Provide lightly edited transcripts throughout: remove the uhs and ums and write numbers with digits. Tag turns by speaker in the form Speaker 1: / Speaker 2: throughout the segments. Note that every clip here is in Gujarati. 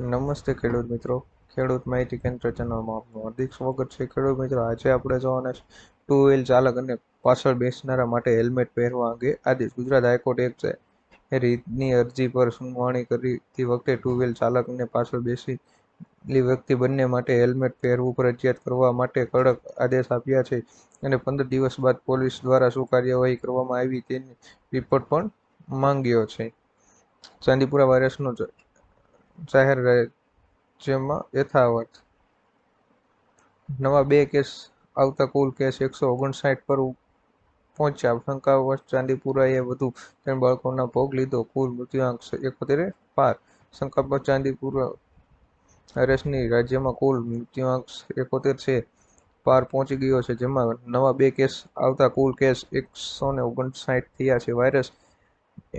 Speaker 1: નમસ્તે ખેડૂત મિત્રો. ખેડૂત માહિતી કેન્દ્ર ચેનલમાં આપનું હાર્દિક સ્વાગત છે. ખેડૂત મિત્રો, આજે આપણે જોવાના છે ટુ વ્હીલ ચાલક અને પાછળ બેસનારા માટે હેલ્મેટ પહેરવા અંગે આદેશ. ગુજરાત હાઈકોર્ટ એક રીતની અરજી પર સુનાવણી કરતી વખતે ટુ વ્હીલ ચાલક અને પાછળ બેસેલી વ્યક્તિ બંને માટે હેલ્મેટ પહેરવું ફરજિયાત કરવા માટે કડક આદેશ આપ્યા છે અને 15 દિવસ બાદ પોલીસ દ્વારા શું કાર્યવાહી કરવામાં આવી તેની રિપોર્ટ પણ માંગ્યો છે. ચાંદીપુરા વાયરસનો જાહેર રાજ્યમાં યથાવત. નવા 2 કેસ આવતા કુલ કેસ 159 પર પહોંચ્યા. શંકાસ્પદ ચાંદીપુરાએ વધુ 3 બાળકોનો ભોગ લીધો. કુલ મૃત્યુઆંક 71 પાર. શંકાસ્પદ ચાંદીપુરા વાયરસની રાજ્યમાં કુલ મૃત્યુઆંક 71 છે પાર પહોંચી ગયો છે, જેમાં નવા 2 કેસ આવતા કુલ કેસ 159 થયા છે. વાયરસ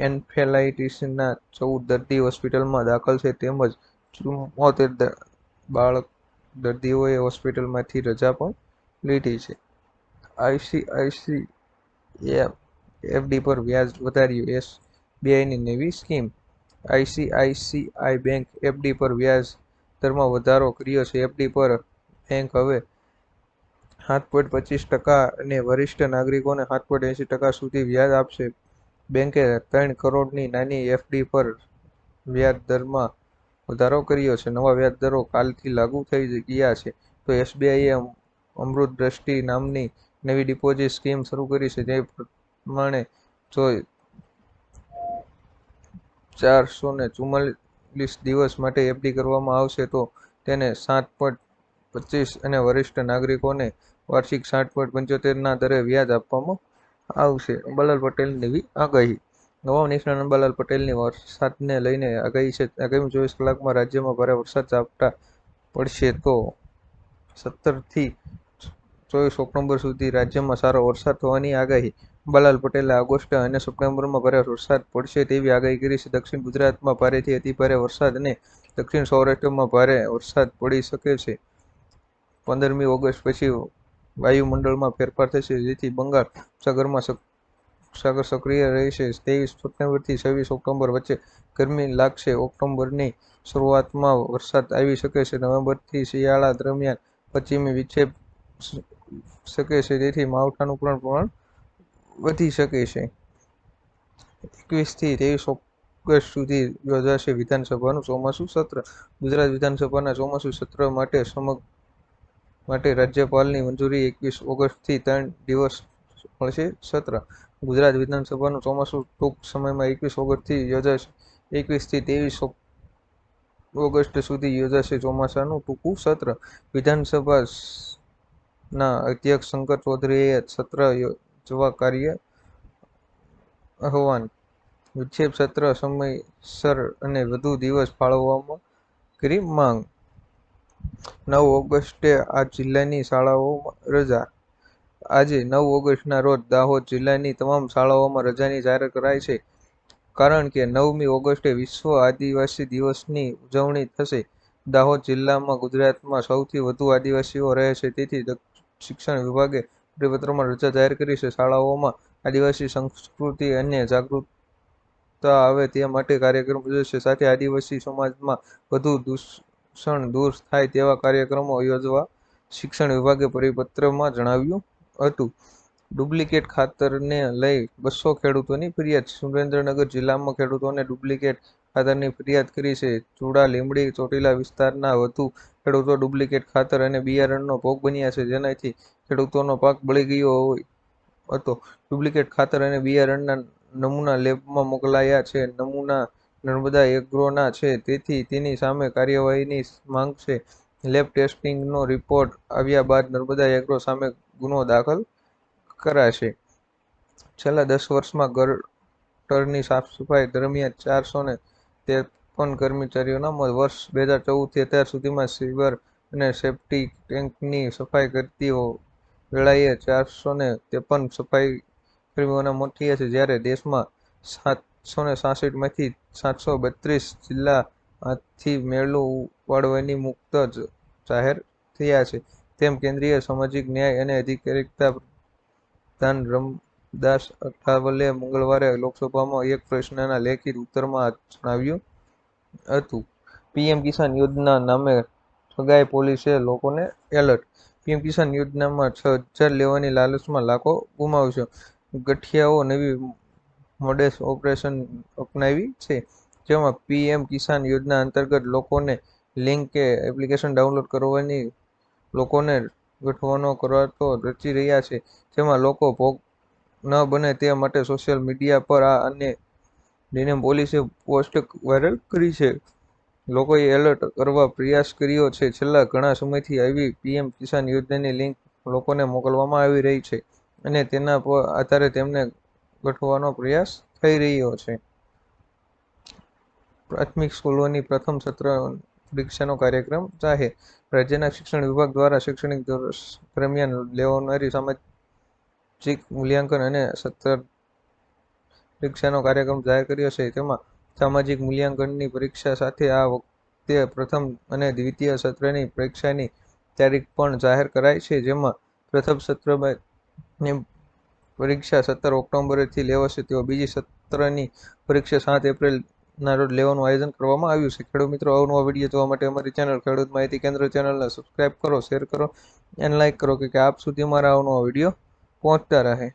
Speaker 1: એન્ફેલાઇટિસના 14 દર્દી હોસ્પિટલમાં દાખલ છે, તેમજ 74 બાળક દર્દીઓએ હોસ્પિટલમાંથી રજા પણ લીધી છે. આઈસીઆઈસીઆઈ એફડી પર વ્યાજ વધાર્યું. એસબીઆઈની નવી સ્કીમ. આઈસીઆઈસીઆઈ બેંક એફડી પર વ્યાજ દરમાં વધારો કર્યો છે. એફડી પર બેંક હવે 7.25% અને વરિષ્ઠ નાગરિકોને 7.80% સુધી વ્યાજ આપશે. બેંકે 3 કરોડની નાની એફડી પર વ્યાજ દરમાં વધારો કર્યો છે. નવા વ્યાજ દરો કાલથી લાગુ થઈ ગયા છે. તો એસબીઆઈએ અમૃત દ્રષ્ટિ નામની નવી ડિપોઝિટ સ્કીમ શરૂ કરી છે. જે પ્રમાણે જો 444 દિવસ માટે એફડી કરવામાં આવશે તો તેને 7.25 અને વરિષ્ઠ નાગરિકોને વાર્ષિક 7.75 દરે વ્યાજ આપવામાં આવશે. અંબાલાલ પટેલની નવી આગાહી. નવાબ નેશનલ અંબાલાલ પટેલની વરસાદને લઈને આગાહી છે. આગામી 24 કલાકમાં રાજ્યમાં ભારે વરસાદ ઝાપટા પડશે તો 17 થી 24 ઓક્ટોબર સુધી રાજ્યમાં સારો વરસાદ થવાની આગાહી. અંબાલાલ પટેલે ઓગસ્ટ અને સપ્ટેમ્બરમાં ભારે વરસાદ પડશે તેવી આગાહી કરી છે. દક્ષિણ ગુજરાતમાં ભારેથી અતિભારે વરસાદ અને દક્ષિણ સૌરાષ્ટ્રમાં ભારે વરસાદ પડી શકે છે. 15મી ઓગસ્ટ પછી વાયુમંડળમાં ફેરફાર થશે, જેથી બંગાળ સાગરમાં સાગર સક્રિય રહેશે. 23 સપ્ટેમ્બરથી 26 ઓક્ટોબર વચ્ચે ગરમી લાગશે. ઓક્ટોબરની શરૂઆતમાં વરસાદ આવી શકે છે. નવેમ્બરથી શિયાળા દરમિયાન પશ્ચિમી વિક્ષેપ શકે છે, તેથી માવઠાનું પ્રમાણ વધી શકે છે. 21 થી 23 ઓગસ્ટ સુધી યોજાશે વિધાનસભાનું ચોમાસું સત્ર. ગુજરાત વિધાનસભાના ચોમાસુ સત્ર માટે રાજ્યપાલની મંજૂરી. 21 ઓગસ્ટથી 3 દિવસ મળશે સત્ર. ગુજરાત વિધાનસભાનું ચોમાસું ટૂંક સમયમાં 21 ઓગસ્ટથી યોજાશે. 21 થી 23 ઓગસ્ટ સુધી યોજાશે ચોમાસાનું ટૂંકું સત્ર. વિધાનસભાના અધ્યક્ષ શંકર ચૌધરીએ સત્ર યોજવા કાર્ય આહવાન. વિક્ષેપ સત્ર સમયસર અને વધુ દિવસ ફાળવવામાં કરી માંગ. 9 ઓગસ્ટે આ જિલ્લાની શાળાઓમાં રજા. આજે 9 ઓગસ્ટના રોજ દાહોદ જિલ્લાની તમામ શાળાઓમાં રજાની જાહેર કરાઈ છે, કારણ કે 9મી ઓગસ્ટે વિશ્વ આદિવાસી દિવસની ઉજવણી થશે. દાહોદ જિલ્લામાં ગુજરાતમાં સૌથી વધુ આદિવાસીઓ રહે છે, તેથી શિક્ષણ વિભાગે પરિપત્રમાં રજા જાહેર કરી છે. શાળાઓમાં આદિવાસી સંસ્કૃતિ અને જાગૃતતા આવે તે માટે કાર્યક્રમ યોજાશે. સાથે આદિવાસી સમાજમાં વધુ દૂષણ દૂર થાય તેવા કાર્યક્રમો યોજવા શિક્ષણ વિભાગે પરિપત્રમાં જણાવ્યું હતું. ડુપ્લિકેટ ખાતરને લઈ 200 ખેડૂતોની ફરિયાદ. સુરેન્દ્રનગર જિલ્લામાં ખેડૂતોને ડુપ્લિકેટ ખાતરની ફરિયાદ કરી છે. ચુડા, લીંબડી, ચોટીલા વિસ્તારના વધુ ખેડૂતો ડુપ્લિકેટ ખાતર અને બિયારણનો ભોગ બન્યા છે, જેનાથી ખેડૂતોનો પાક બળી ગયો હતો. ડુપ્લિકેટ ખાતર અને બિયારણના નમૂના લેબમાં મોકલાયા છે. નમૂના નર્મદા એગ્રોના છે, તેથી તેની સામે કાર્યવાહીની માંગ છે. લેબ ટેસ્ટિંગનો રિપોર્ટ આવ્યા બાદ નર્મદા એગ્રો સામે ગુનો દાખલ કરાશે. છેલ્લા 10 વર્ષમાં ગટરની સાફસફાઈ દરમિયાન 453 કર્મચારીઓના મોત. વર્ષ 2014થી અત્યાર સુધીમાં સીવર અને સેપ્ટિક ટેન્કની સફાઈ કરતી વેળાએ 453 સફાઈ કર્મીઓના મોત થયા છે, જ્યારે દેશમાં 766 માંથી 732 જિલ્લામાંથી મેળો ઉપાડવાની મુક્ત જાહેર થયા છે, તેમ કેન્દ્રીય સામાજિક ન્યાય અને અધિકારિતા પ્રધાન રામદાસ અઠાવલે મંગળવારે લોકસભામાં એક પ્રશ્નના લેખિત ઉત્તરમાં જણાવ્યું હતું. પીએમ કિસાન યોજના નામે ઠગાઈ, પોલીસે લોકોને એલર્ટ. પીએમ કિસાન યોજનામાં 6,000 લેવાની લાલચમાં લાખો ગુમાવશો. ગઠિયાઓ નવી મોડેસ ઓપરેશન અપનાવી છે, જેમાં પીએમ કિસાન યોજના અંતર્ગત લોકોને લિંક કે એપ્લિકેશન ડાઉનલોડ કરવાની લોકોને ગઠવાનો કરાતો રચી રહ્યા છે, જેમાં લોકો ભોગ ન બને તે માટે સોશિયલ મીડિયા પર આ અને ડીએમ પોલીસે પોસ્ટ વાયરલ કરી છે. લોકોએ એલર્ટ કરવા પ્રયાસ કર્યો છે. છેલ્લા ઘણા સમયથી આવી પીએમ કિસાન યોજનાની લિંક લોકોને મોકલવામાં આવી રહી છે અને તેના આધારે તેમને ગઠવાનો પ્રયાસ થઈ રહ્યો છે. પ્રાથમિક સ્કૂલોની પ્રથમ સત્ર પરીક્ષાનો કાર્યક્રમ જાહેર. રાજ્યના શિક્ષણ વિભાગ દ્વારા શૈક્ષણિક વર્ષ દરમિયાન લેવાનારી સામાજિક મૂલ્યાંકન અને સત્ર પરીક્ષાનો કાર્યક્રમ જાહેર કર્યો છે. તેમાં સામાજિક મૂલ્યાંકનની પરીક્ષા સાથે આ વખતે પ્રથમ અને દ્વિતીય સત્રની પરીક્ષાની તારીખ પણ જાહેર કરાઈ છે, જેમાં પ્રથમ સત્રની પરીક્ષા 17 ઓક્ટોબરથી લેવાશે, તેઓ બીજી સત્રની પરીક્ષા 7 એપ્રિલના રોજ લેવાનું આયોજન કરવામાં આવ્યું છે. ખેડૂત મિત્રો, અવનવા વિડીયો જોવા માટે અમારી ચેનલ ખેડૂત માહિતી કેન્દ્ર ચેનલને સબસ્ક્રાઇબ કરો, શેર કરો અને લાઇક કરો કે આપ સુધી અમારા અવનવા વિડીયો પહોંચતા રહે.